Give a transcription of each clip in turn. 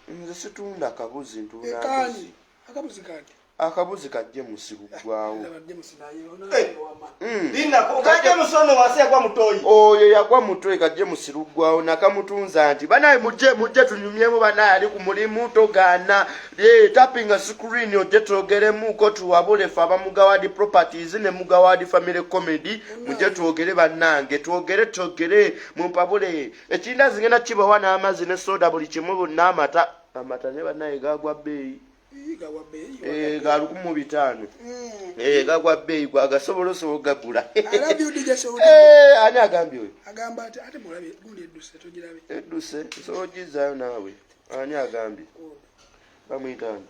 nze situunda akabuzi ntunda akabuzi. Akabuzi kati. Akabuzi kajje musirugwawo. Linda kajje musono wase kwa mutoyi. Oyo yagwa mutoyi kajje musirugwawo nakamutunza nti banaye mujje tunyumyemu banaye ali ku mulimu togana tapping screen ojje togeremu ko tuwabule fa bamugawadi properties ne mugawadi family comedy mujje tuogere bannange tuogere mumpabule ekinda zingena kibawa n'amazi ne soda buli kimu bonna amata ne banaye gagwa bei. Galuku mu 5. Gagwa bei gwagasobola gagula. Ani agambye oyo? Agamba ate mulabe gundi eduse togirabe. Eduse so jizayo nawe. Ani agambye? Bamuyitani.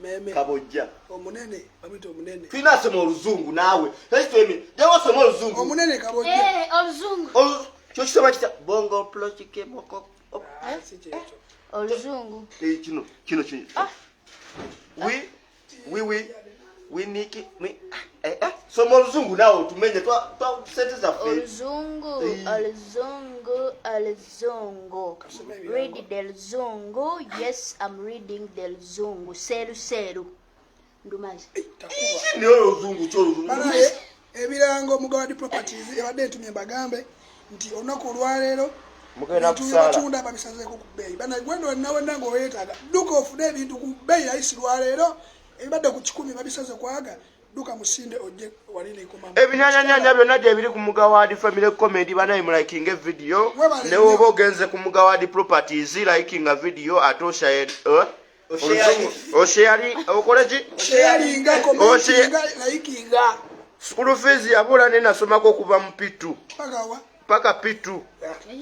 Meme. Kabojja. Omunene, bamuyita omunene. Twina soma oluzungu naawe. Twemi, jawa soma oluzungu. Omunene kabojja. Oluzungu. Kyo kisoma kita bongo plotike moko. Oluzungu. Kino. We niki soma oluzungu nawe tumenye twa senteza fe. Oluzungu. Read the Luzungu. Yes, I'm reading the Luzungu. Seru. Ndumazi. Ni oluzungu kyo oluzungu. Banaye ebirango mugawadi properties ebadde tumye bagambe nti onako olwaleero mugenda kusala tunda babisaze ku bei bana gwendo nawe nango wetaga duka ofune bintu ku bei yaisi lwaleero ebadde ku 10 babisaze kwaga duka musinde ojje walini komamba ebinyanya byonna gye biri ku mugawadi family comedy banaye mu liking video ne wobo genze ku mugawadi properties liking a video atosha oshare okoleji sharinga commentinga likinga school fees yabula ne nasomako kuva mu pitu pagawa paka pitu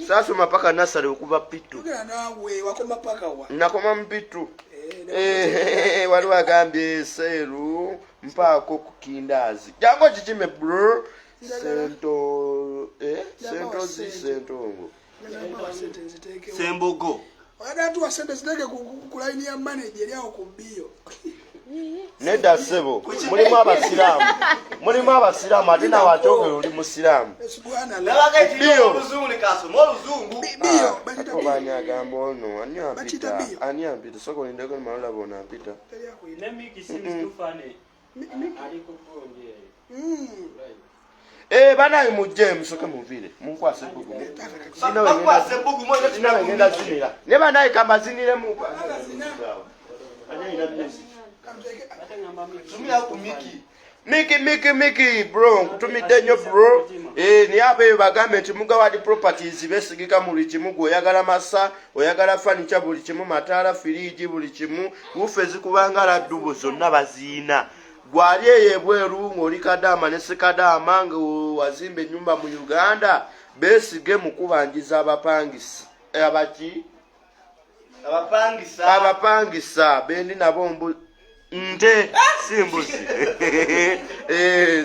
sasoma paka nasale okuva pitu nawe wakoma pagawa nakoma mu pitu wali wagambye seru mpako ku kindazi jango kikime bro sentongo Sembogo. Wagatu wa sente ziteke ku line ya manager eri awo ku bio. Neda sebo mulimu abasiramu ate nawakyogere oli musiramu Nalagaiti bio oluzungu ne kasoma oluzungu. Bio bani agamba ono ani ampita soko nindeko malola bona ampita Nemiki seems too funny. Aliko konje. Banayi mujje musoke muvire munkwase bugu Bakwase bugu mwe ngenda zinira ne banayi kamba zinire mu tumia ku Miki bro nkutumidde nnyo bro ni abe bagambe nti mugawadi properties besigika mu likimu oyagala masa oyagala furniture buli kimu mataala firiji buli kimu wufe zikubanga laddubo zonna baziina gwali eyebweru ng'oli kadama ne sekadama nga wazimba ennyumba mu Uganda besige mu kubanjiza abapangisa abapangisa bendi nabo nte simbuzi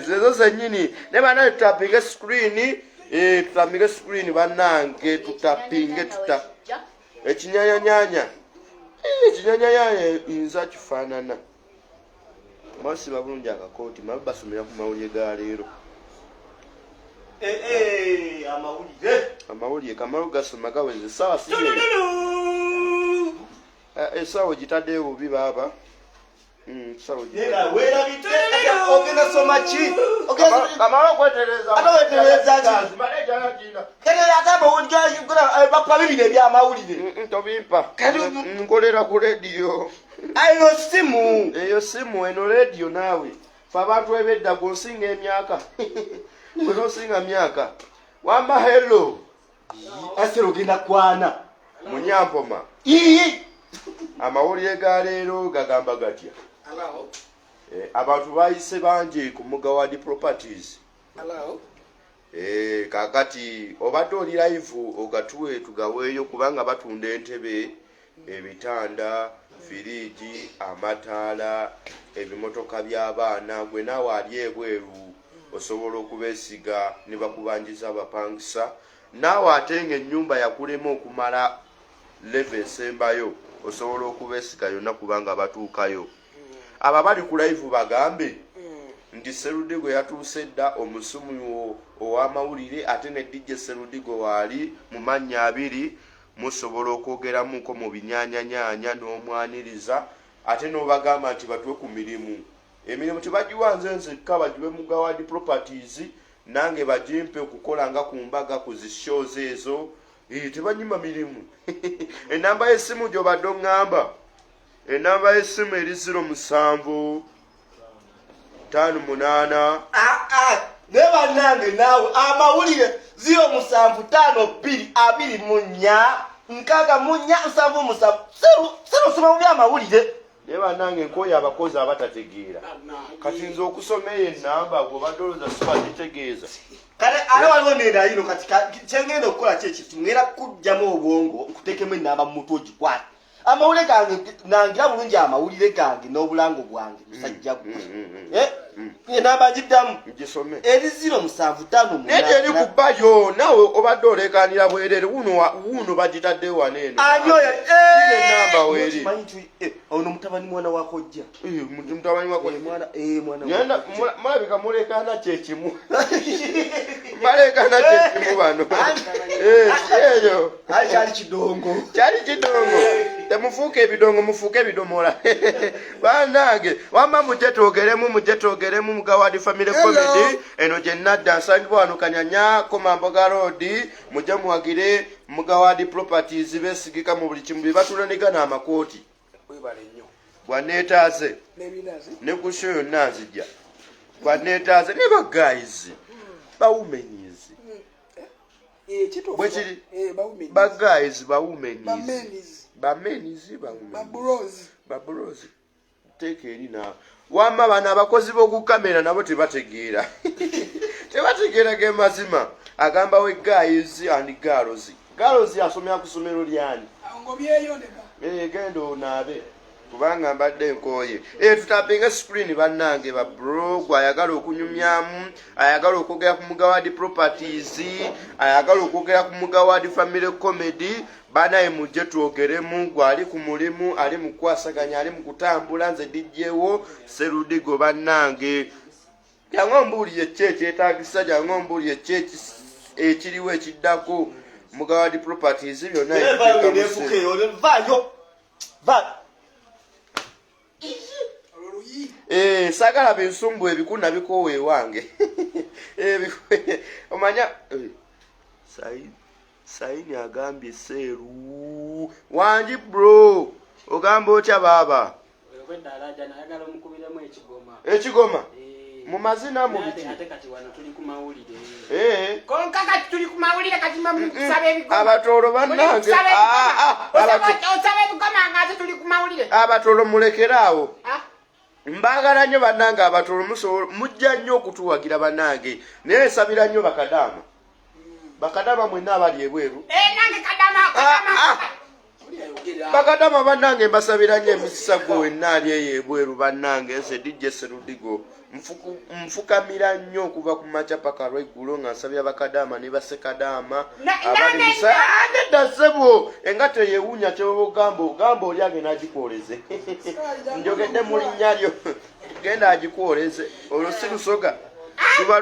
zezo zenyini ne bana tutapinge screen tutapinge screen banange tutapinge ekinyanya inza kifanana masi babulungi akakoti mabe basomera ku mawulire ga leero amawulire kamalo gasoma gaweze sawa siye esawo gitaddeyo bubi baba sawa ogenda soma ki kamalo kwetereza bapa bibiri ebyamawulire tobimpa nkolera ku radio eyo simu eno radio naawe fe abantu ebedda gonsinga emyaka gwenosinga myaka wamba hello asero ogenda kwana munyampoma amawulire ga leero gagamba gatya abantu bayise bangi ku mugawadi properties kakati obadde oli live ogatuwe tugaweeyo kubanga batunda entebe ebitanda firiji amataala ebimotoka by'abaana gwe naawe ali ebweru osobola okubesiga ne bakubanjiza abapangisa naawe ate ng'ennyumba yakulema okumala leve esembayo osobola okubesiga yonna kubanga batuukayo abo bali ku live bagambe nti Serudigo yatuuse dda omusumu ow'amawulire ate ne DJ Serudigo waali mu mannya 2 musobola okwogeramuko mu binyaanyanyaanya n'omwaniriza ate n'obagamba nti batwe ku mirimu. Emirimu tebagiwanze nzekka bagiwe Mugawadi Properties nange bagimpe okukola nga ku mbaga ku zishows ezo. Tebanyima mirimu. Enamba y'essimu gy'obadde oŋŋamba, enamba y'essimu eri 07 58 ne bannange naawe amawulire 075224 serusoma mu byamawulire. ne bannange nkoyo abakozi abatategeera kati nze okusoma eyo enamba gw'obadde olowooza sibagitegeeza. Kale ale waliwo nenda yino kati kyengenda okukola kyekiti ngenda kujjamu obwongo nkuteekemu enamba mu mutwe ogikwate. Amawulire gange nangira bulungi amawulire gange n'obulango bwange musajja gwe. Enamba ngiddamu Gisome. eri 0758 nete eri ku bbayo naawe obadde oleekaanira bwereere wuuno bagitaddeyo waneeno. anyoya enamba weeri. ono mutabani mwana wakojja Mutabani wako mwana mulabika mulekaana kyekimu. Balekaana kyekimu bano. Eyo kyali kidongo kyali kidongo. Temufuuke ebidongo mufuuke ebidomola. Bannange wamma mujje twogeremu Mugawadi Family Comedy eno gye nadda nsangibwa wano Kanyanya Komamboga Road. Mujje muwagire Mugawadi Properties beesigika mu buli kimu bye batulanigana amakooti. Bwaneetaaze ne ku show yonna nzijja bwaneetaaze ne bagayizi bawumenizi bwekiri bagayizi bamenizi babulozi teeka eri naawe. Wamma bano abakozi b'okukamera nabo tebategeera tebategeera ge mazima. Agamba we guys and girls asomera ku ssomero lyani genda onaabe kubanga mbadde nkooye. Tutapinga screen bannange ba bro ayagala okunyumyamu ayagala okwogera ku Mugawadi Properties ayagala okwogera ku Mugawadi Family Comedy banaye mujje twogeremu gwali ku mulimu ali mu kwasaganya ali mu kutambula nze dijjewo Serudigo bannange. Yangombuulire kyeki etagisa yangombuulire kyeki ekiriwo ekiddako Mugawadi Properties byonna sagala bensumbu ebikuna bikowe wange. Omanya Saini agambye seru wanji bro ogamba otya baba ekigoma mu mazina mu biti abatolo bannange abatolo mulekeraawo. Mbagala nnyo bannange abatolo mujja nnyo okutuwagira bannange naye nsabira nnyo bakadama mwenna abali ebweru bakadama bannange mbasabira nnyo emikisa gwe wenna ali eyo ebweru bannange. Nze DJ Serudigo nfukamira nnyo okuva ku makya paka lweggulo nga nsabira bakadama ne basekadama abali nedda ssebo engato yeewuunya kyobogamba oli agenda agikwoleze njogedde mu linnya lyo genda agikwoleze olwo si lusoga luba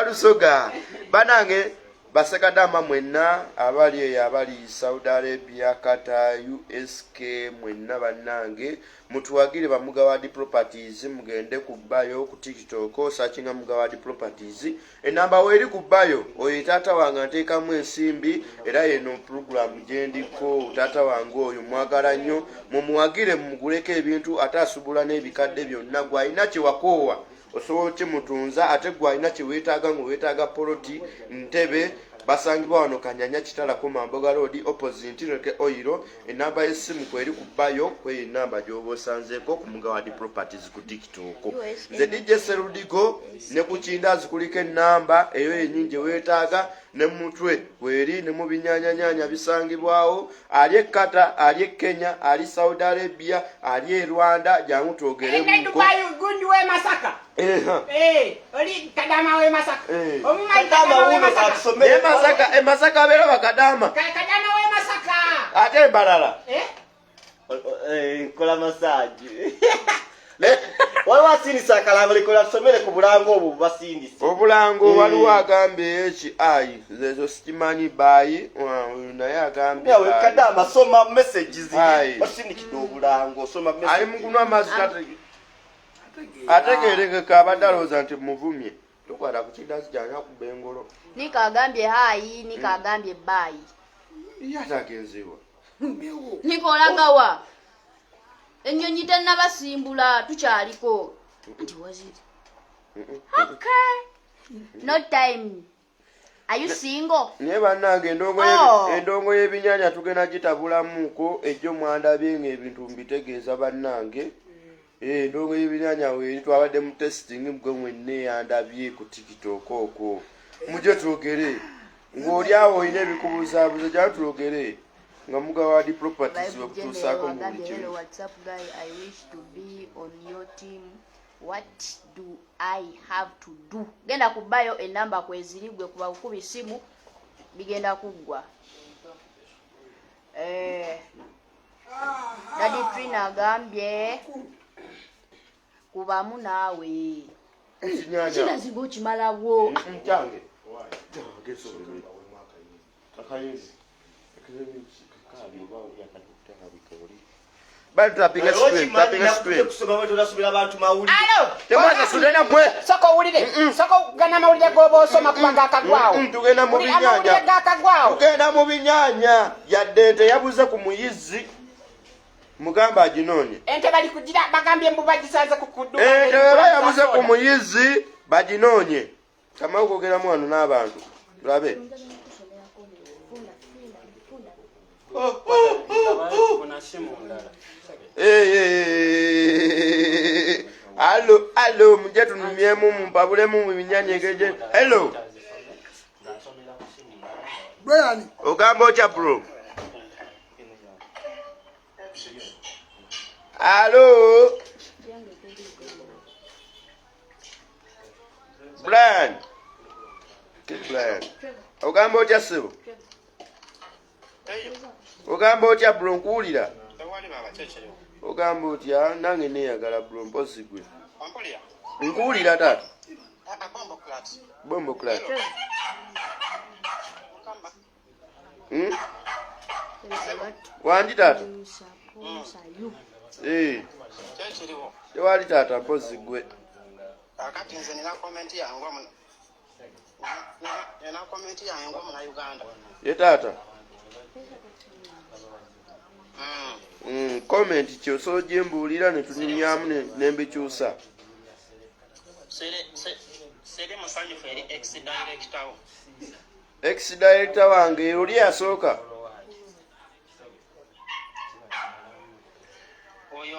lusoga bannange basekadama mwenna abali eyo abali Saudi Arabia Qatar USK mwenna bannange mutuwagire ba Mugawadi Properties mugende ku bbayo ku TikTok searchinga Mugawadi Properties enamba weeri ku bbayo oyo taata wange nteekamu ensimbi era yeno program gyendiko taata wange oyo mwagala nnyo mumuwagire muguleko ebintu ate asubula n'ebikadde byonna gwalina kyewakoowa osobola kimutunza ate gwalina kyeweetaaga ng'oweetaaga poloti ntebe basangibwa wano Kanyanya Kitala Komamboga Road opposite Nreke Oil. Enamba y'essimu kweri ku bbayo kweyo enamba gy'oba osanzeeko ku Mugawadi Properties ku TikTok. Nze DJ Serudigo ne ku Kindazi kuliko enamba eyo yennyini gye weetaaga ne mutwe weri ne mu binyaanyanyaanya bisangibwawo ali e Qatar ali e Kenya ali Saudi Arabia ali e Rwanda jangu twogeremuko gundi we Masaka oli kadama we Masaka kadama we Masaka Masaka bero bakadama kadama we Masaka ate mbalala kola massage waliwo asindisa akalango likola tusomere ku bulango obwo basindise obulango waliwo agambye HI zezo sikimanyi bayi naye agambye yawe kadama soma messages Aye. basindikidde obulango soma message ali mukunwa amazzi ategerekeka abadde alowooza nti muvumye tukwata ku kidazi kyanya kuba engolo nikagambye hayi nikagambye bayi ye atagenzewa nikolagawa ennyonyi tennabasimbula tukyaliko nti waziri okay no time are you single naye bannange endongo y'ebinyanya tugenda gitabulamuko ejjo mwandabye ng'ebintu mbitegeeza bannange endongo y'ebinyanya weeri twabadde mu testing gwe mwenna yandabye ku tiktok okwo mujje twogere ng'oli awo olina ebikubuzaabuza gya twogere nga mugawadi properties wekutuusaako mu buli kimu. WhatsApp guy, I wish to be on your team. What do I have to do? Genda kubayo enamba kwezirigwe kuba kukuba isimu bigenda kuggwa. Daddy Trina agambye kubamu naawe. Kina zingo kimalawo. Mchange. Bali tapinga screen. kusoma wetu nasubira abantu mawulire Temaza tudena mwe. Soko ulire. Soko gana mawulire gobo osoma kubanga akagwawo. Tugenda mu binyanya. Tugenda mu binyanya. Yadde yabuze ku muyizi. Mugamba aginoonye. Ente bali kugira bagambye mbu bagisaze ku kuddu. Ente yabuze ku muyizi baginoonye. Kama okogera mu wano n'abantu. Labe. Allo mujje tunumyemu mpabulemu mu binyanya egeje. Hello. Brian. Ogamba otya bro? Allo. Brian. Brian. Ogamba otya sebo? Ogamba otya bro nkuwulira? Ogamba otya nange neeyagala bro mpozi gwe. Nkuwulira taata? Bombo class. Wandi taata? Tewali taata mpozi gwe. Akati nze nina comment yangu nina comment yangu mu Uganda. Ye taata? Comment kyo so jembuulira ne tunyumyamu nembikyusa. Sere musanyufu eri ex-director wo. Ex-director wange oli asooka. Oyo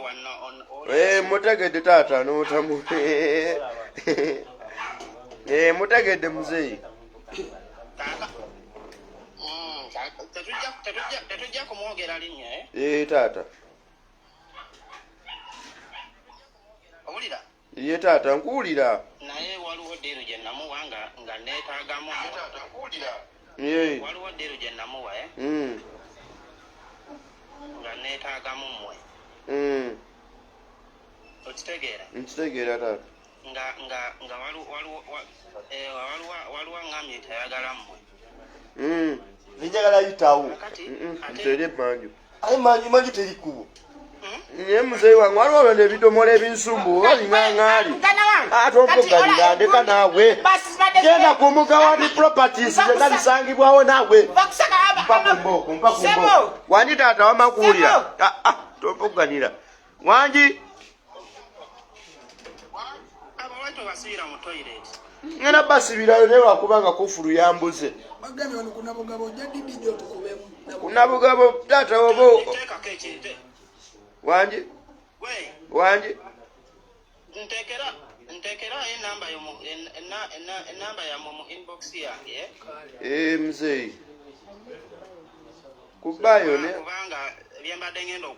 wanna mutegedde taata n'otamu. Mutegedde muzeeyi. Tetujja kumwogera linnya taata. Owulira? Ye taata nkuwulira. Naye waliwo ddeero gye namuwa nga neetaagamu taata nkuwulira. Waliwo ddeero gye namuwa nga neetaagamu mmwe. Okitegeera? Nkitegeera taata. Nga waliwo ngambye tayagala mmwe. Njagala yitawo. Ntere emanju. Ayi manju teri kubo. Nye muzeeyi wange waliwo olwo ebidomola ebinsumbu olingaŋŋaali. Tokuganira ndeka naawe. Genda ku Mugawadi Properties zenga zisangibwawo naawe. Mpakumbo. Wanji taata wama kuwulira. Tokuganira. Wanji. Abantu basiira mu toilet. Ngenda basibirayo naye wakubanga kufulu yambuze. Bagambye wano kunabugabo ojja didi gyo tukubemu. Kunabugabo taata obo. Teekako ekinte. Wanji? Wanji? Ntekera enamba enamba ya mu inbox yange. Mzeeyi. Kubayo ne. Kubanga byembadde ngenda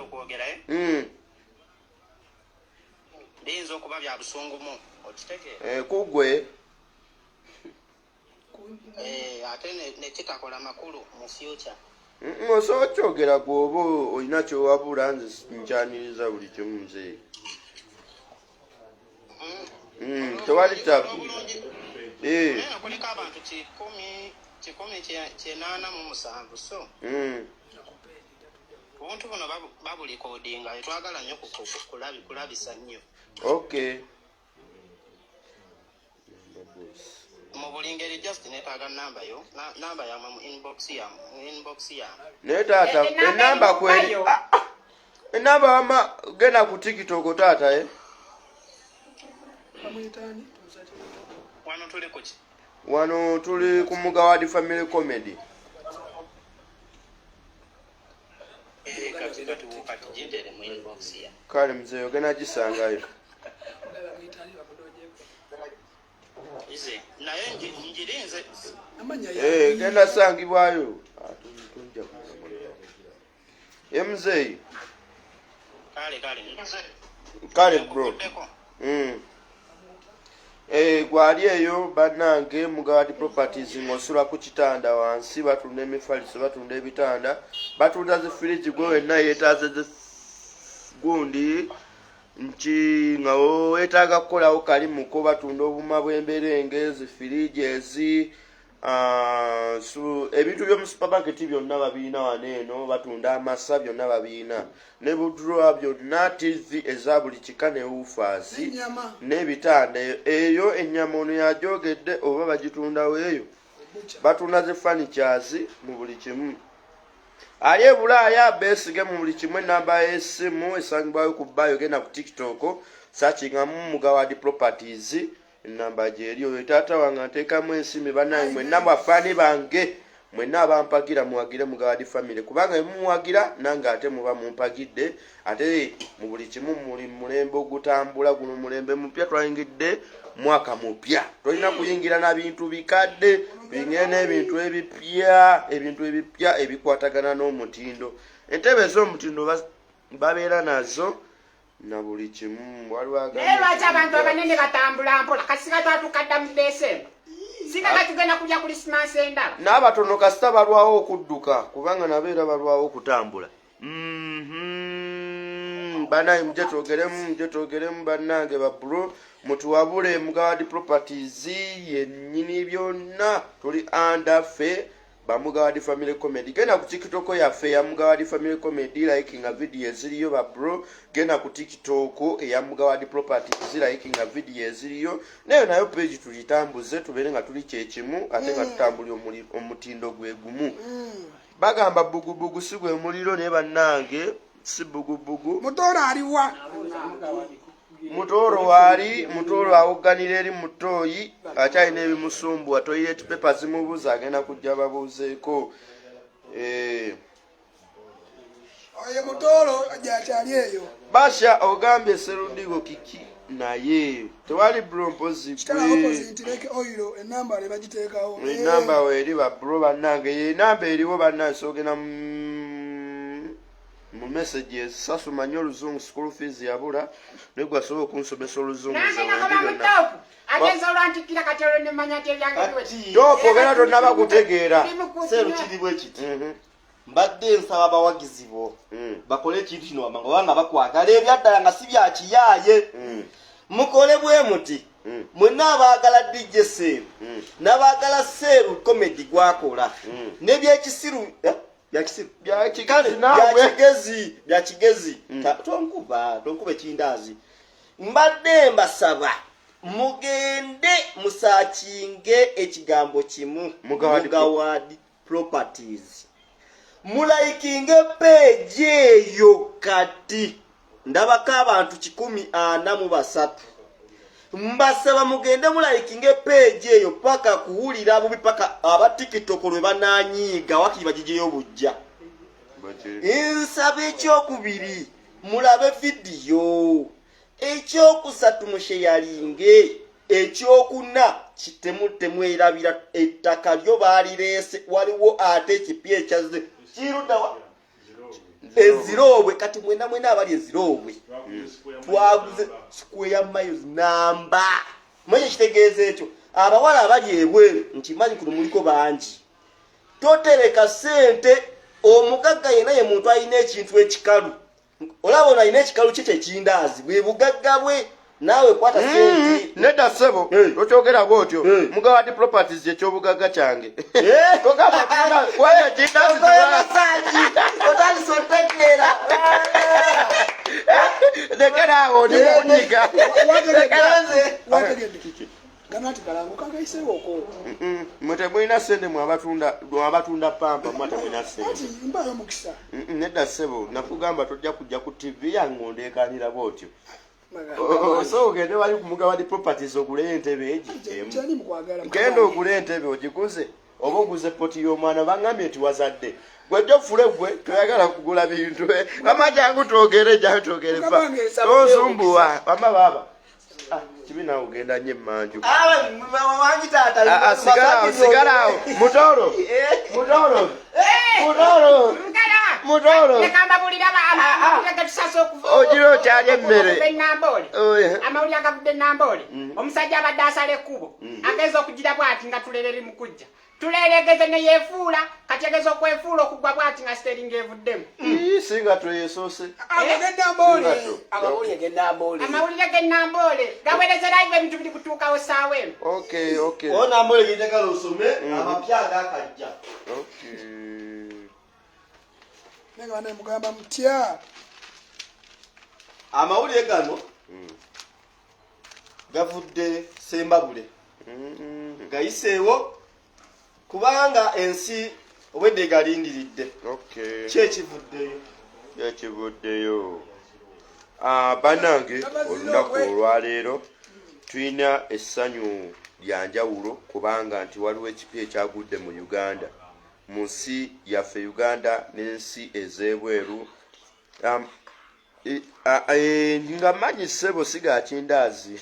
okwogera biyinza okuba bya busungumu okitegeera. Kugwe. Ate ne kikakola makulu mu future. Osobola kyogera gwoba olina kyowabula nze nkyaniriza buli kimu nze. Tewali tabu. Kuliko abantu 1,907 so. Obuntu buno babulikoodinga twagala nnyo kulabisa nnyo. Okay. Mu buli ngeri just neetaaga namba yamwe mu inbox yamu. Naye taata enamba kweri enamba wama genda ku TikTok taata Wano tuli kuki? Wano tuli ku Mugawadi Family Comedy. Kati jindere mu inbox ya. Kale mzee ogenda gisangayo. Ize naye njirinze. Genda sangibwayo. Mzee. Kale bro. Gwali eyo bannange Mugawadi Properties ng'osula ku kitanda wansi batunda emifaliso batunda ebitanda batunda zi fridge gwe wenna yeetaaze gundi nti nga weetaaga kukolawo kalimuko batunda obuma bw'emberenge zi fridge ezi ebintu by'omu supermarket byonna babiina wano eno batunda amasa byonna babiina ne budrowa byonna TV eza buli kika ne woofers n'ebitanda eyo ennyama ono yajogedde oba bagitundawo eyo batunda zi furnitures mu buli kimu ali e Bulaaya beesige mu buli kimu enamba y'essimu esangibwayo ku bayo genda ku TikTok searchingamu Mugawadi Properties enamba gyeriyo taata wange nteekamu ensimu bannange mwenna bafani bange mwenna abampagira muwagire Mugawadi Family kubanga muwagira nange ate muba mumpagidde ate mu buli kimu muli mulembe ogutambula guno mulembe mupya twayingidde mwaka mupya tolina kuyingira na bintu bikadde tuyingire n'ebintu ebipya ebikwatagana n'omutindo entebe ez'omutindo babeera nazo na buli kimu waliwo lwaki abantu abanene batambula mpola kasika twatukadda mu December sika tugenda kujja Christmas endala n'abatono kasita balwawo okudduka kubanga nabeera balwawo okutambula banaye muje twogeremu bannange babro mutuwabule Mugawadi Properties yennyini byonna tuli under fe ba Mugawadi Family Comedy genda ku TikTok yaffe ya Mugawadi Family Comedy likinga video eziriyo ba bro genda ku TikTok ya Mugawadi Properties likinga video eziriyo nayo page tulitambuze tubere nga tuli kyekimu ate nga tutambuli omutindo gwegumu bagamba bugubugu sigwe muliro ne bannange si bugubugu Mutora aliwa mutoro awuganira eri mutoyi akyalina ebimusumbuwa toilet paper zimubuuza agenda kujja babuuzeeko oye mutoro ajakyali eyo basha ogambye Serudigo kiki naye tewali bro mpozi ntireke oilo enamba le bagiteekawo enamba weeri ba bro bannange enamba eriwo bannange sogenda mu messages sasu manyo oluzungu school fees yabula negwa sobo okunsomesa oluzungu topo gena tonnaba kutegeera seero kiribwe kiti mbadde nsaba abawagizi bo bakole ekintu kino wamanga obanga bakwagala ebyaddala nga si byakiyaaye mukole bwe muti mwenna abaagala DJ Seeru n'abaagala Seeru comedy gwakola n'ebyekisiru byakigezi tonkuba ekindazi mbadde mbasaba mugende musaakinge ekigambo kimu Mugawadi Properties mulaikinge page eyo kati ndabako abantu 143 mbasaba mugende mulaikinge page eyo paka kuwulira bubi paka aba TikTok lwe bananyiga wakiri bajijeyo bujja nsaba ekyokubiri mulabe video ekyokusatu musheyalinge ekyokuna kitemu erabira ettaka lyo balireese waliwo ate ekipya ekyaze kirudawa ezirobwe kati mwena abali ezirobwe twaguze square miles namba mwenye kitegeeza ekyo abawala abali ebweru nti manyi kuno muliko bangi totereka sente omugagga yena ye muntu alina ekintu ekikalu olaba ono alina ekikalu kye kyekindaazi bwe bugagga bwe naawe kwata sente nedda ssebo tokyogera bwotyo Mugawadi Properties ekyobugagga kyange lekerawo nimunyiga ganati kalango kagaiseewoko mwe temulina sente mwe abatunda pampa mwe temulina sente ati mbayo mukisa nedda ssebo nakugamba tojja kujja ku TV yange ondeekanira bwotyo so ogende wali ku Mugawadi Properties ogule entebe egi kyani mukwagala genda ogule entebe ogikuze oba oguze poti y'omwana bangambye nti wazadde gwejja ofule gwe toyagala kugula bintu mama jangu twogere fa tosumbuwa mama baba kibi nawe ogenda nnyo emmanju sigalawo mutoro ogira okyali emmere amawulire agavudde Namboole omusajja abadde asala ekkubo ageza okugira bw'ati nga tulereri mu kujja tuleregeze ne yeefuula kati ageza okwefuula okugwa bw'ati nga siteringa evuddemu singa tweyesoose amawulire ge Namboole gaweereze live ebintu biri kutuukawo saawa eno o Namboole genjagala osome amapya agakajja nenga banaye mugamba mutya amawulire gano gavudde Sembabule gayiseewo kubanga ensi obwedde egalindiridde kyekivuddeyo bannange olunaku olwaleero tulina essanyu lya njawulo kubanga nti waliwo ekipya ekyagudde mu Uganda mu nsi yaffe Uganda n'ensi ez'ebweru nga manyi ssebo sigakindaazi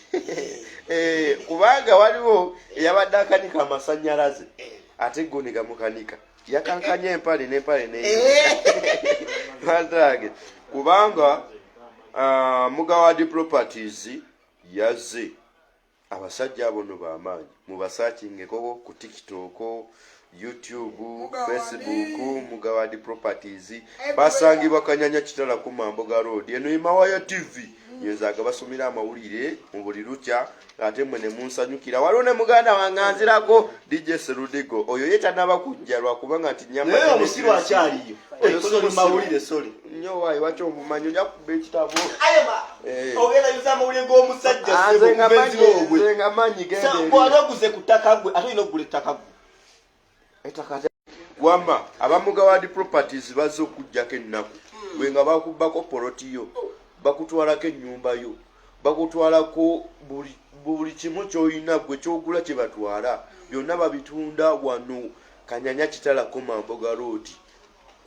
kubanga waliwo eyabadde akanika amasannyalaze ate go ne gamukanika yakankanya empale n'empale nebantage kubanga Mugawadi Properties yazze abasajja abono b'amaanyi mubasakingeko ku TikTok, YouTube, Facebook, Mugawadi Properties basangibwa Kanyanya Kitala ku Mamboga Road eno Imawaya TV yenzaga basomera amawulire mu buli lukya ate mwe ne munsanyukira waliwo ne muganda wanganzirako DJ Serudigo oyo yetanaba kujja lwakubanga nti nyamba naye omusiru akyaliyo oyo mawulire soli nnyo waayi wakyo omumanyi ojja kuba ekitabo ogenda yuza amawulire g'omusajja nze nga manyi bw'anoguze ku ttaka gwe ate olina okugula ettaka gwe wamba aba Mugawadi Properties bazze okugjako ennaku gwe nga bakubbako polotiyo bakutwalako ennyumba yo bakutwalako buli kimu ky'olina gwe kyogula kye batwala byonna babitunda wano Kanyanya Kitala ko Mamboga Road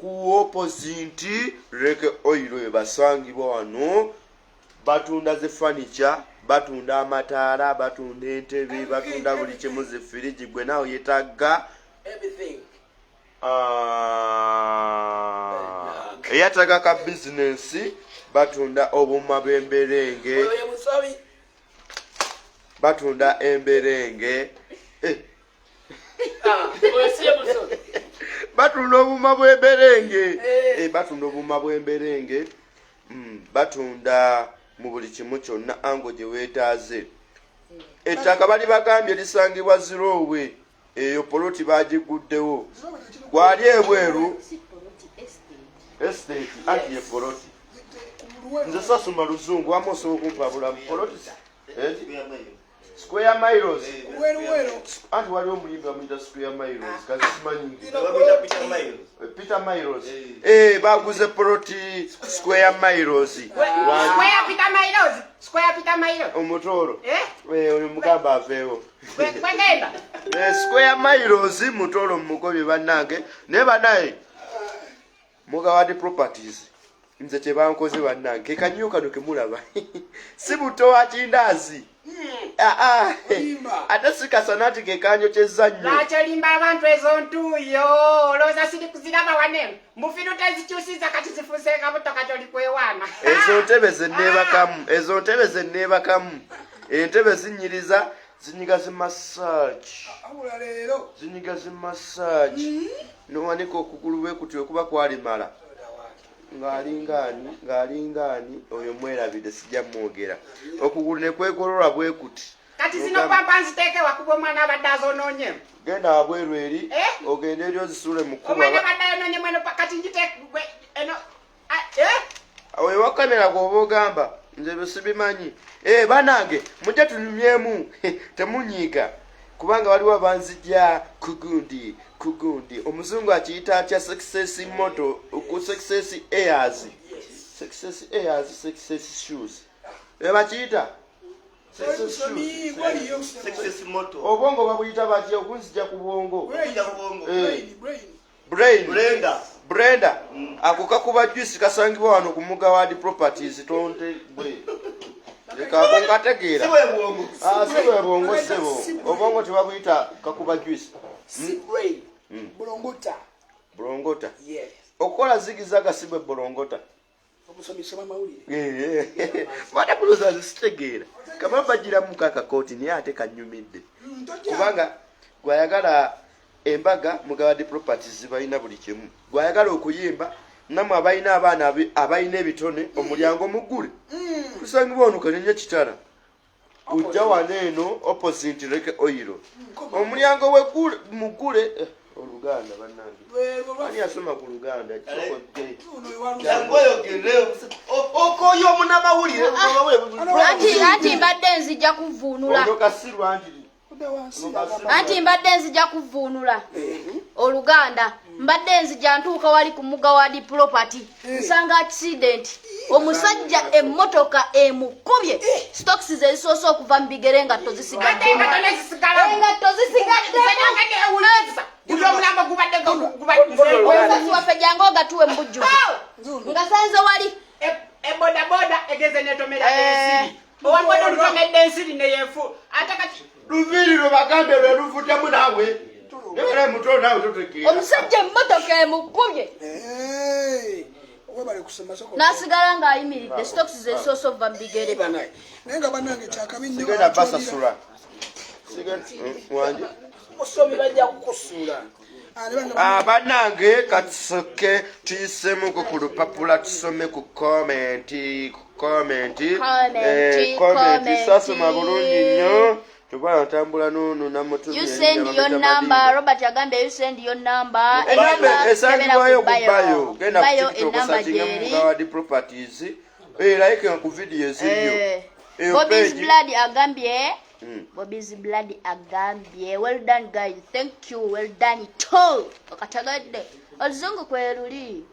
ku opposite Reke Oil we basangibwa wano batunda ze furniture batunda amataala batunda entebe batunda buli kimu ze fridge gwe nawe yetagga everything eyataga ka business batunda obuma bw'emberenge batunda emberenge batunda obuma bw'emberenge batunda obuma bw'emberenge batunda mu buli kimu kyonna ango gye weetaaze ettaka bali bagambye lisangibwa Zirowe eyo poloti bagiguddewo gwali ebweru estate anti ye poloti nze sasuma luzungu wamu osobola okumpabula mu poloti square miles anti waliwo omuyimbi bamuyita square miles kazi simanyi Peter Miles baguze poloti square miles omutoro oyo mugamba aveewo square miles mutoro mumugobye bannange naye banaye Mugawadi Properties nze kyebankoze bannange kanyo kano kemulaba si buto wakindaazi ate sikasanati kekanyo kyezannyo lwaki olimba abantu ezo ntuuyo olowooza siri kuziraba wane mbufiru tezikyusiza kati zifuuse kabuto kati oli kwewaana ezo ntebe zenneebakamu entebe zinyiriza zinyiga zi massage abula leero zinyiga zi massage nowanika okugulu bwe kutyo kuba kwalimala ng'alingaani oyo mwerabire sijja mwogera okugulu ne kwegolola bwe kuti kati zino pampa nziteeke wakuba omwana abadde azonoonyemu genda wabweru eri ogende eri ozisuule mukkuba omwana abadde ayonoonyemu eno kati njiteeke eno wewa kamera gwoba ogamba nze byo sibimanyi banange mujja tunyumyemu temunyiiga kubanga waliwo abanzijja kugundi omuzungu akiyita atya success moto ku success airs success shoes bakiyita Success moto. obwongo babuyita batya okunzija ku bwongo brenda ako kakuba juice kasangibwa wano ku Mugawadi Properties tonte bwe leka nkategeera siwe bwongo sebo obwongo tebabuyita kakuba juice bulongota okukola zigizaga sibwe bulongota badabuluza zisitegeera kamala bagiramu kakakooti naye ate kanyumidde kubanga gwayagala embaga Mugawadi Properties balina buli kimu gwayagala okuyimba namwe abalina abaana abalina ebitone omulyango mugule kusangibwa ono kanenya kitala ujja wano eno opposite Lake Oil omulyango mugule oluganda bannange ani asoma ku luganda okoyo omunamawulire anti mbadde nzija kuvuunula anti mbadde nzija kuvuunula oluganda mbadde nzija ntuuka wali ku Mugawadi Property nsanga accident omusajja emmotoka emukubye stocks zezisoose okuva mu bigere nga tozisigadde waffe jangu ogatuwe mu bujjuvu nga sanze wali ebodaboda egeze netomera ensiri owamboda olutomedde ensiri neyefu ate kati luviri lwe bagambe lwe luvuddemu naawe era muto naawe totegeera omusajja emmotoka emukubye n'asigala ng'ayimiridde stocks zezisoose okuva mu bigere naye nga bannange kyakabi nnyo sigenda basasula wanje musomi bajja kukusula bannange katusoke tuyisemu ku lupapula tusome ku komenti sasoma bulungi nnyo tubala ntambula nunu namutumye you send your number Robert agambye you send your number esangibwayo ku bayo genda ku TikTok osakinga Mugawadi Properties like ku video eziriyo Bobby's Blood agambye Bobby's Blood agambye well done guys thank you well done too okatagadde oluzungu kweruli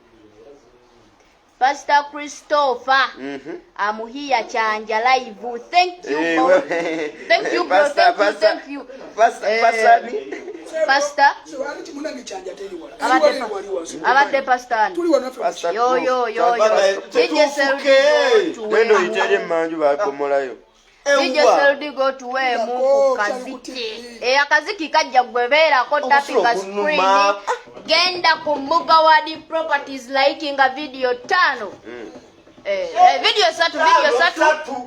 Pastor Christopher I'm here Chanja live thank you bro. Thank you bro thank you Pastor abadde pastor yo DJ itere manju bagomolayo DJ Seldi go to we mu kaziki akaziki kajja gwebeerako tapping a screen genda ku Mugawadi Properties liking a video 5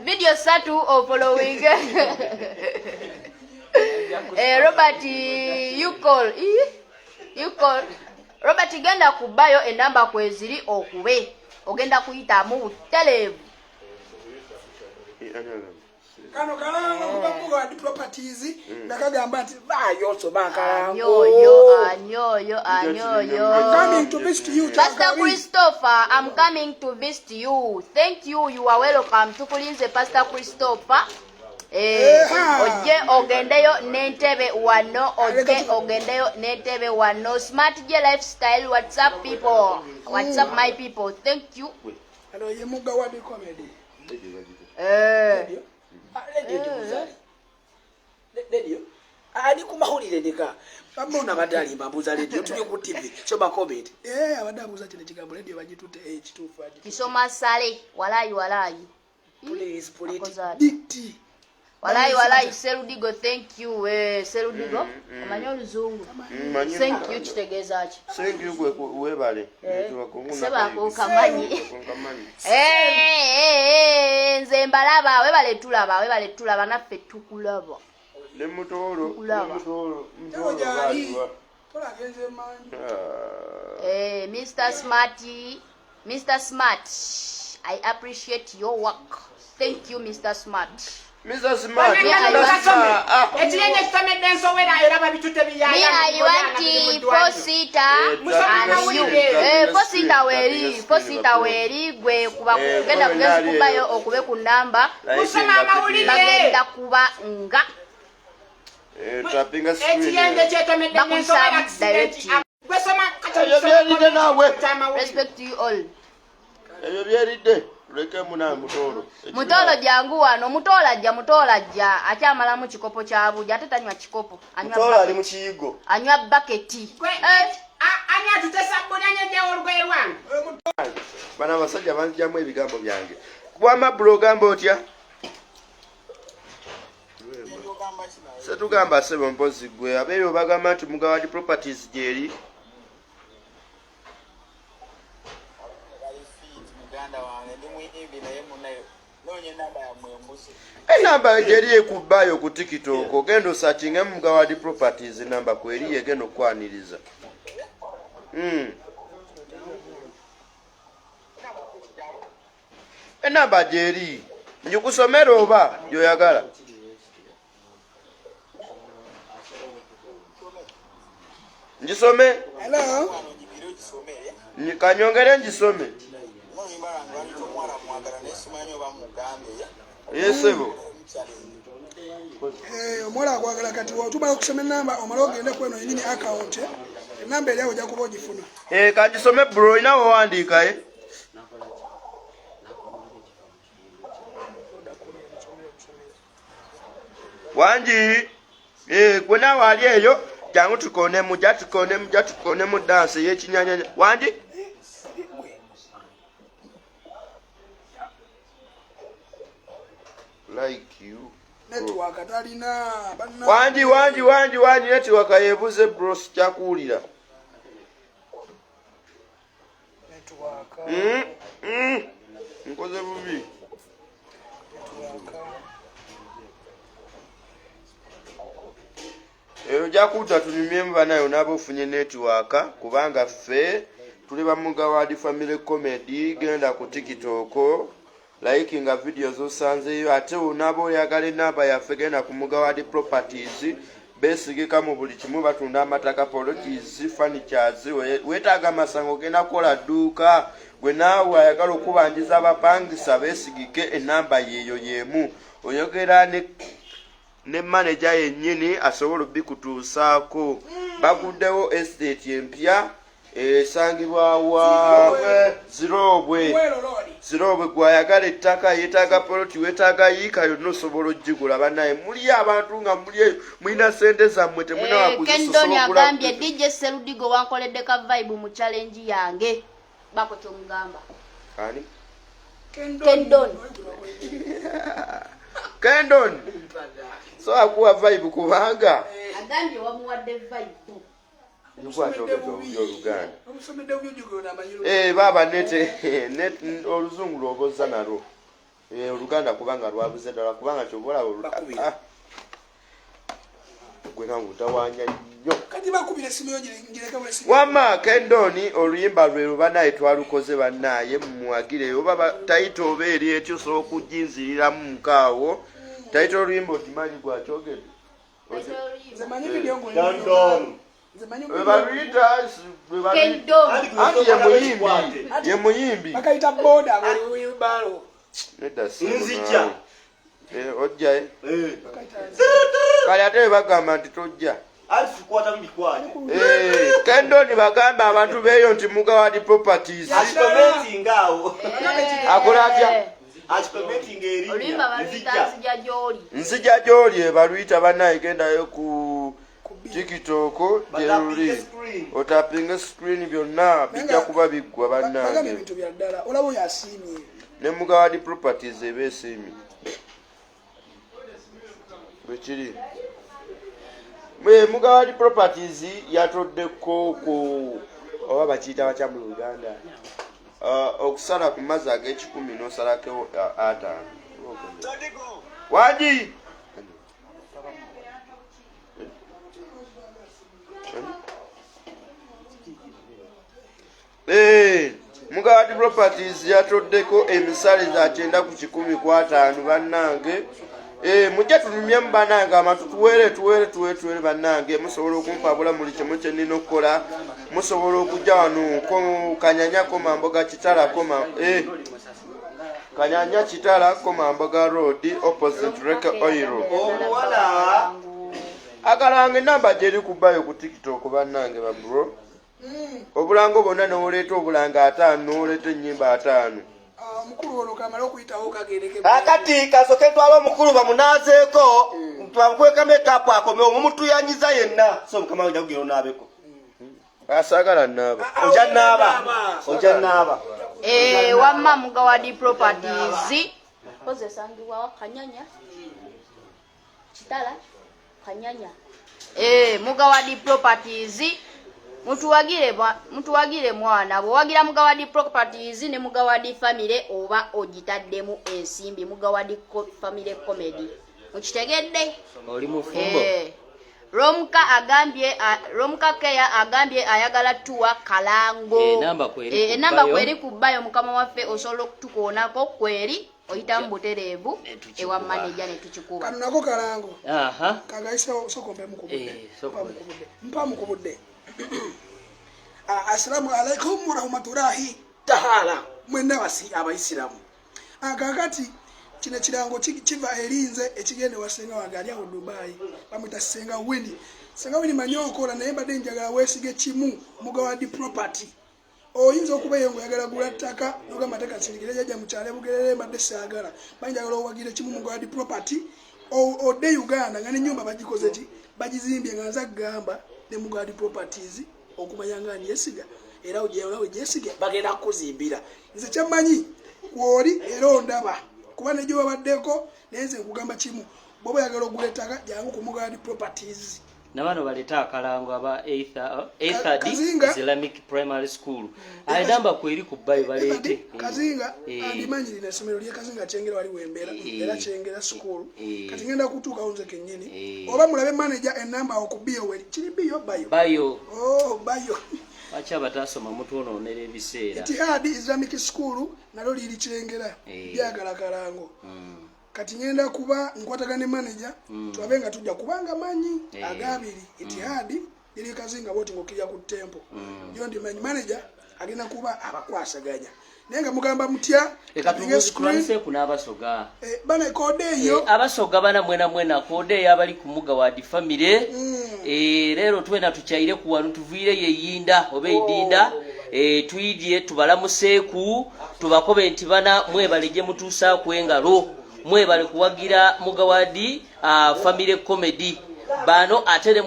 video 3 of following Robert you call Robert genda kubayo enamba kweziri okube ogenda kuyitamu televu kano kalanga kuba Mugawadi Properties nakagamba nti bayoso bakalanga anyoyo coming to visit you Pastor Christopher I'm coming to visit you thank you you are welcome tukulinze Pastor Christopher oje ogendeyo n'entebe wano ogendeyo n'entebe wano Smart J Lifestyle WhatsApp people WhatsApp my people thank you ano ye Mugawadi comedy radio ali kumahulire ndika bamona badali mbabuza radio tuli ku TV soba comment abadabuza kino kigambo radio bagitute ekitufu kisoma sale walayi please dikti walayi Serudigo thank you Serudigo amanyo oluzungu thank you kitegeeza ki thank you webale seba ko kamanyi nze mbalaba webale tulaba naffe tukulaba ne mutolo Tero jali. Tola genze manyi. Mr. Smart, I appreciate your work. Thank you, Mr. Smart. Mr. Smart, Me, I want the four-seater weri gwe kuba kugenda kugeza kubayo okube ku namba bagenda kuba nga tapping a screen. Respect to you all. Mutolo jangu wano mutola jja akyamalamu kikopo kya buja ate tanywa kikopo Mutola ali mu kiyigo. anywa baketi ani atutesa bonanya je olugwe lwange Bana abasajja banjjamu ebigambo byange kubwama bulogamba otya setugamba sebo mpozi gwe abeeyo bagamba nti Mugawadi Properties gyeri enamba gyeri ekubbayo ku TikTok ogenda osakinga Mugawadi Properties namba kweri yegenda okwaniriza enamba gyeri njikusomera oba gyoyagala njisome Hello. kanyongere njisome yesebo Omwala akwagala kati wotumala okusoma enamba omala ogende kweno yenini account enamba eri awo ojja kuba ogifuna. kanjisome bro ina wawandiika wanji gwe naawe ali eyo jangu tukone mu dansi y'ekinyanyanya wanji like you Network talina banna. wanji network yebuze bro sikyakuwulira Network. nkoze bubi ojja kudda tunyumyemu banayo naaba ofunye netiwaaka kubanga ffe tuli ba Mugawadi Family Comedy genda ku TikTok likinga video zosanzeyo ate onaaba oyagala enamba yaffe genda ku Mugawadi Properties besigika mu buli kimu batunda amataka pologies furnitures weetaaga masango genda kukola dduuka gwe naawe ayagala okubanjiza abapangisa besigike enamba yeeyo yeemu oyogera ne manager yennyini asobola obikutuusaako baguddewo estate empya esangibwa wa Zirobwe gwayagala ettaka yeetaaga poloti weetaaga yiika yonna osobola ogigula bannaye muli abantu nga mulina sente zammwe temuna Kendoni agambye DJ Serudigo wankoledde ka vibe mu challenge yange bako kyomugamba ani Kendon so akuwa vibe kubanga agambye wamuwadde vibe Oluganda baba net oluzungu lwogoza nalwo Oluganda kubanga lwabuze ddala kubanga kyobola gwe nangu tawanya nnyo Kati bakubira simu yo ngireka bule simu. wama Kendoni oluyimba lwe banaye twalukoze bannaye mumuwagire oba taito obeeri etyo osobola okujinziriramu mukaawo taito oluyimba okimanyi gwakyogedde Zemanyi video ngo. ye muyimbi Bakaita boda bali balo. Nzija. Ojja kale ate bagamba nti tojja Alifukwata mbikwate. Kendoni bagamba abantu beeyo nti Mugawadi Properties Asikomenti ngawo. akola atya Asikomenti ngeri. oluyimba baluyita nzija gy'oli ebaluyita bannaye gendayo ku TikTok gyeruli otapinga screen byonna bijja kuba biggwa bannange Ebintu bya ddala olabo yasimye. ne Mugawadi Properties ebeesiimi bwekiri Mugawadi Properties yatoddeko ku oba bakiyita bakya mu Uganda okusala ku mazzi ag'ekikumi n'osalako ataano wangi Mugawadi Properties yatoddeko emisale za 9 ku 10 ku 5 bannange. Mujja tulumye mbanange amatu tuwere bannange musobola okumpabula muli kimu kye nnina okukola musobola okujja wano Kanyanya koma Mboga Kitala koma Kanyanya Kitala koma Mboga Road opposite Reke Oil. Omuwala Akalange namba jeri kubayo ku TikTok bannange ba bro. Obulango bonna n'oleeta obulanga 5 n'oleeta ennyimba 5. Mukulu ono kamala okuyitawo kagereke. Akati kasoke twala omukulu bamunazeeko twakweka makeup akome omumutuyanyiza yenna so mukama wange kugero nabeko. Asagala naba. Oja naba. Wamma Mugawadi Properties. Poze sangibwa Kanyanya. Kitala Kanyanya. Mugawadi Properties. Mutuwagire mwana bwagira Mugawadi Properties ne Mugawadi Family oba ogitaddemu ensimbi Mugawadi Family Comedy. Mukitegedde? Oli mufumbo. Romka Keya agambye ayagala tuwa Kalango. Namba kweri kubayo mukama waffe osobola okutukoonako kweri oyita mbutereevu ewa manager ne tukikuba. Kano nako Kalango. Aha. Kagaisa sokombe mukubudde. Mpa mukubudde. Assalamu alaikum wa rahmatullahi ta'ala. Mwenda wasi abaisilamu. Kakati kino kirango kiva erinze ekigende wasenga wagali awo Dubai. Bamuta Senga Winnie. Senga Winnie manyokola naye badde njagala weesige kimu Mugawadi Property. Oyinza okuba yengo yagala gula ttaka nogamba ttaka sindikire jajja mukyale bugerere mbadde saagala. Banjagala owagire kimu Mugawadi Property. Ode Uganda nga n'ennyumba bagikoze ki bagizimbye nga nza gamba ne Mugawadi Properties okumanya nga yesiga era ojeolawe jesiga bagenda kuzimbira nze kyamanyi kwoli era ondaba kuba ne gyo baddeko nenze nkugamba kimu bobo yagala oguletaka jangu ku Mugawadi Properties nabano baleta Akalango aba Either Islamic Primary School alidamba kweri kubayo balete Kazinga andimanyi lina somero lya Kazinga Kyengera wali wembera era Kyengera School kati ngenda kutuuka onze kennyini oba mulabe manager enamba okubiyo weli kiri biyo bayo bayo acha batasoma mutu ono onere ebiseera Etihad Islamic School nalo liri Kyengera byagala Kalango kati ngenda kuba nkwatagane manager twabenga tujja kubanga manyi agabiri Etihad iri Kazinga boti ngokirya ku tempo ndio ndi manager agenda kuba abakwasaganya nenga mugamba mutya ekatunguse kuna abasoga bana kode yo abasoga bana mwena kode yabali ku Mugawadi Family lero twena tuchaire ku wanu tuvire yeyinda obeidinda tuidye tubalamuseku tubakobe nti bana mwebaleje mutusa kwengalo mwebale kuwagira Mugawadi Family Comedy bano atere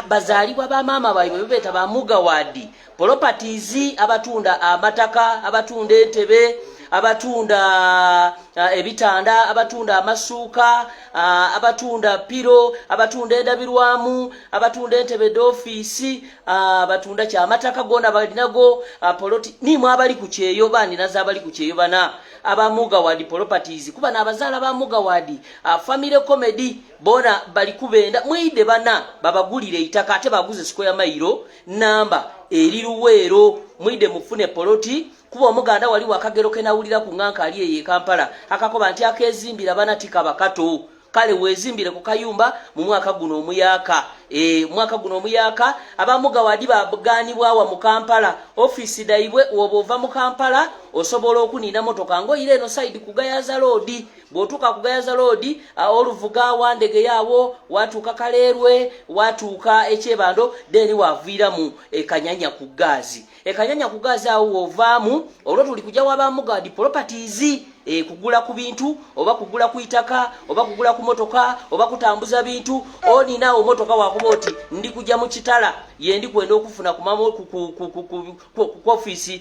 bazalibwa ba mama baibwe beta ba Mugawadi Properties abatunda amataka abatunda entebe abatunda ebitanda abatunda amasuka abatunda piro abatunda endabirwamu abatunda entebe d'office abatunda kyamataka gona balinago poloti nimwe abali ku kyeyo bandi naza abali ku kyeyo bana aba Mugawadi Properties kuba nabazala ba Mugawadi Family Comedy bona bali kubenda mwide bana babagulire itaka ate baguze square mile namba eriruwero mwide mufune poloti kuba omuganda wali wakagero kenawulira ku nganka ali eye Kampala akakoba nti akezimbira bana tika bakato kale wezimbire ku kayumba mu mwaka guno omuyaka aba Mugawadi baganibwa wa mu Kampala office daibwe obova mu Kampala osobola okunina motoka ngo ile no side kugayaza road botuka kugayaza road oluvuga wandege yawo watuka Kalerwe watuka Ekyebando deni wavira mu Kanyanya ku gazi awo ovamu olwo tuli kujja waba Mugawadi Properties kugula ku bintu oba kugula ku itaka oba kugula ku motoka oba kutambuza bintu onina omotoka wakuboti ndi kujja mu Kitala yendi kwenda okufuna ku mamo ku office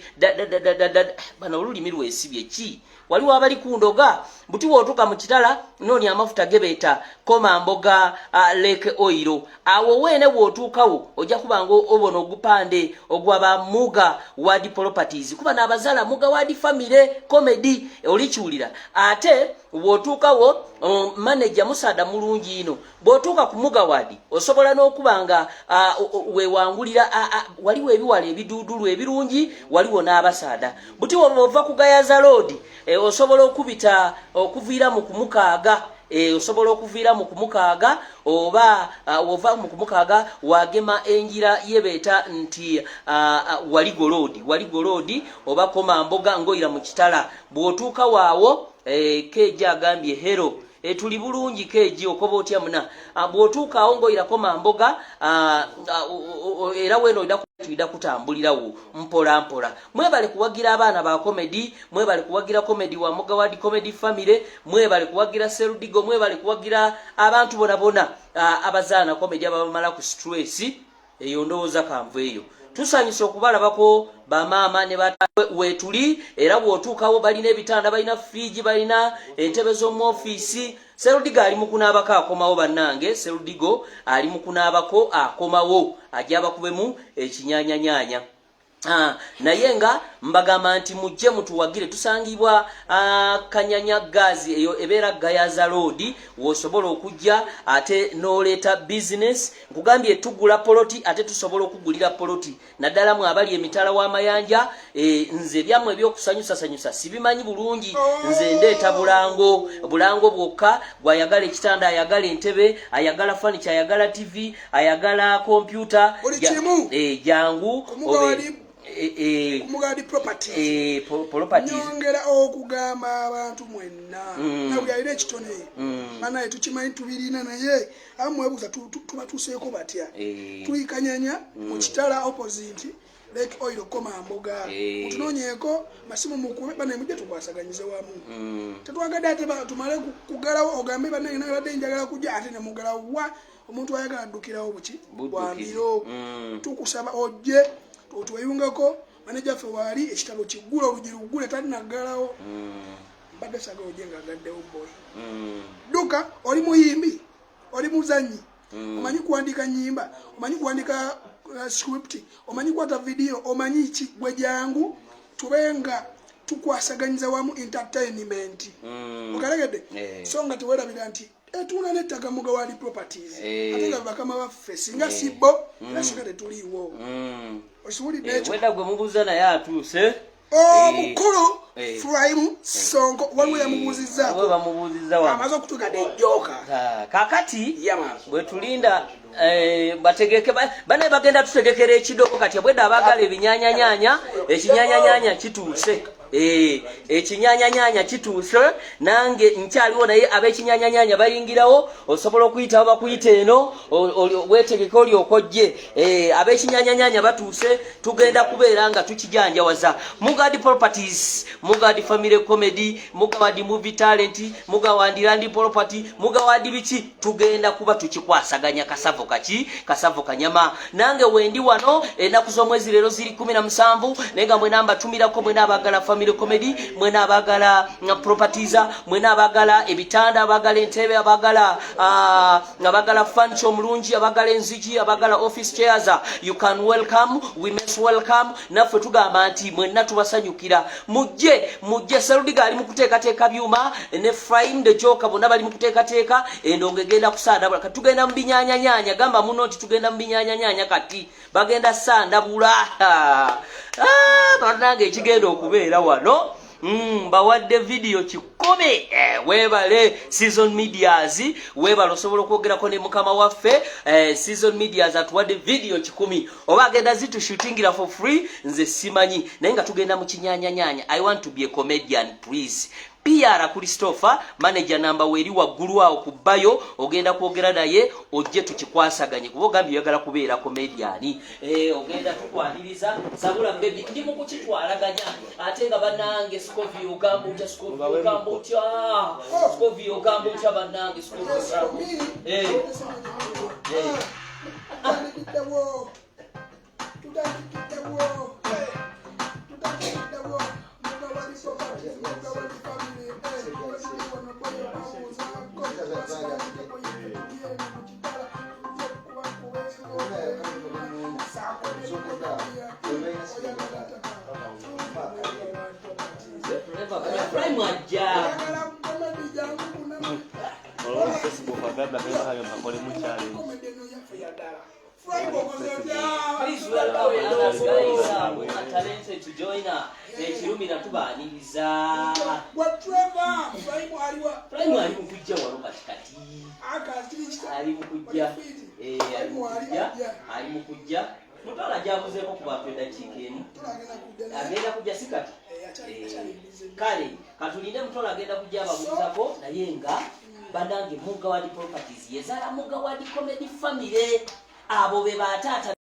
bana olulimi lwesibye ki waliwo abali kundoga buti wotuka mu Kitala noni amafuta gebeta koma Mboga Lake Oil awo wene wotukawo ojja kubango obono ogupande ogwaba Mugawadi Properties kuba nabazala Mugawadi Family Comedy oli mukiwulira ate bw'otuukawo manager Musaada mulungi ino bw'otuuka ku Mugawadi osobola n'okuba nga weewangulira waliwo ebiwala ebiduudulu ebirungi waliwo n'abasaada buti ova ku Gayaza Road osobola okubita okuviira mu kumukaaga osobola okuviira mu kumukaaga oba ova mu kumukaaga wagema enjira yebeeta nti Waligo Road oba Komamboga ngoyira mu kitala bw'otuuka waawo keja agambye hero tuli bulungi keji okoba otya muna bw'otuuka awo ngoyira Komamboga era weno ida kutambulirawo mpola mwebale kuwagira abaana ba comedy mwebale kuwagira comedy wa Mugawadi Comedy Family mwebale kuwagira Serudigo mwebale kuwagira abantu bona abazaana comedy abamala ku stress eyo ndowooza kanvu eyo tusanyisa okubalabako bamaama ne wetuli era bw'otuukawo balina ebitanda balina fridge balina entebe z'omu office Serudigo ali mu kunaabako akomawo bannange Serudigo ali mu kunaabako akomawo ajja bakubemu ekinyanyanyanya naye nga mbagamba nti mujje mutuwagire tusangibwa Kanyanya Gazi eyo ebeera Gayaza Road wosobola okujja ate noleeta business nkugambye tugula poloti ate tusobola okugulira poloti naddala mu abali emitala w'amayanja nze byamwe ebyokusanyusa sibimanyi bulungi nze ndeeta bulango bwokka gwayagala ekitanda ayagala entebe ayagala furniture ayagala TV ayagala computer jangu Mugawadi properties nyongera okugamba abantu mwenna nawe yalire ekitone banaye tukimanyi tubirina naye amwebuuza tubatuuseeko batya tuli Kanyanya mu kitala opposite Lake Oil Komamboga tunoonyeeko masimu mukube banaye mujje tukwasaganyize wamu tetwagadde ate tumale kugalawo ogambe banaye nabadde njagala kujja ate ne mugalawo omuntu ayagala addukirawo buki bwambiro tukusaba ojje otweyungako manager ffe waali ekitabo kiggula olugirugule talinagalawo mbadde saga ojenga agaddewo boy duka oli muyimbi oli muzanyi omanyi kuwandika nyimba omanyi kuwandika script omanyi kwata video omanyi ki gwe jangu tubenga tukwasaganyiza wamu entertainment okalegedde so nga tewerabira nti etuna nettaka Mugawadi properties ate nga bakama baffe singa sibbo nasinga tetuliiwo okiwulidde ekyo wenda gwe mubuuza naye atuuse mukulu Fraimu Sonko waliwo yamubuuzizzaako amaze okutugadde ejjooka kakati bwe tulinda bategeke banaye bagenda tutegekera ekidooko kati bwedda abagala ebinyanyanyanya ekinyanyanyanya kituuse ekinyanyanyanya kituuse nange nkyaliwo naye ab'ekinyanyanyanya bayingirawo osobola okuyitawo bakuyita eno wetegeke olyokojje ab'ekinyanyanyanya batuuse tugenda kubeera nga tukijanjawaza Mugawadi Properties Mugawadi Family Comedy Mugawadi Movie Talent Mugawadi Land Property Mugawadi biki tugenda kuba tukikwasaganya kasavo kanyama nange wendi wano enaku z'omwezi leero ziri 17 nenga mwe namba tumirako mwe nabagala Family Comedy mwe nabagala properties mwe nabagala ebitanda abagala entebe abagala furniture omulungi abagala enzigi abagala office chairs you can welcome we must welcome naffe tugamba nti mwenna tubasanyukira mujje Serudigo ali mu kuteekateeka byuma ne Frame the Joker bonna bali mu kuteekateeka endongo egenda kusaandabula kati tugenda mu binyanyanyanya gamba muno nti tugenda mu binyanyanyanya kati bagenda sandabula bannange ekigenda okubeera wano bawadde video kikome webale Season Medias webale osobola okwogerako ne mukama waffe Season Medias atuwadde video 10 oba agenda zitushutingira for free nze simanyi naye nga tugenda mu kinyanyanyanya I want to be a comedian please PR Christopher manager namba weri waggulu awo ku bayo ogenda kwogera naye ojje tukikwasaganye kuba ogambye oyagala kubeera comedian ogenda tukwaniriza sabula baby ndi mu kukitwalaganya ate nga bannange Scovie ogamba otya bannange Prime ajja. Facebook agamba beba mpakole mu challenge. Please welcome others guys. We are talented to join us. Ekirumira tubaaniriza. Prime ali mukujja wano katikati. Ali mukujja. Ali mukujja. Mutola jabuzeeko ku bantu eddakiika emu. Agenda kujja si kati. Kale katulinde Mutola agenda kujja ababuzako naye nga banange Mugawadi Properties yezaala Mugawadi Comedy Family abo be bataata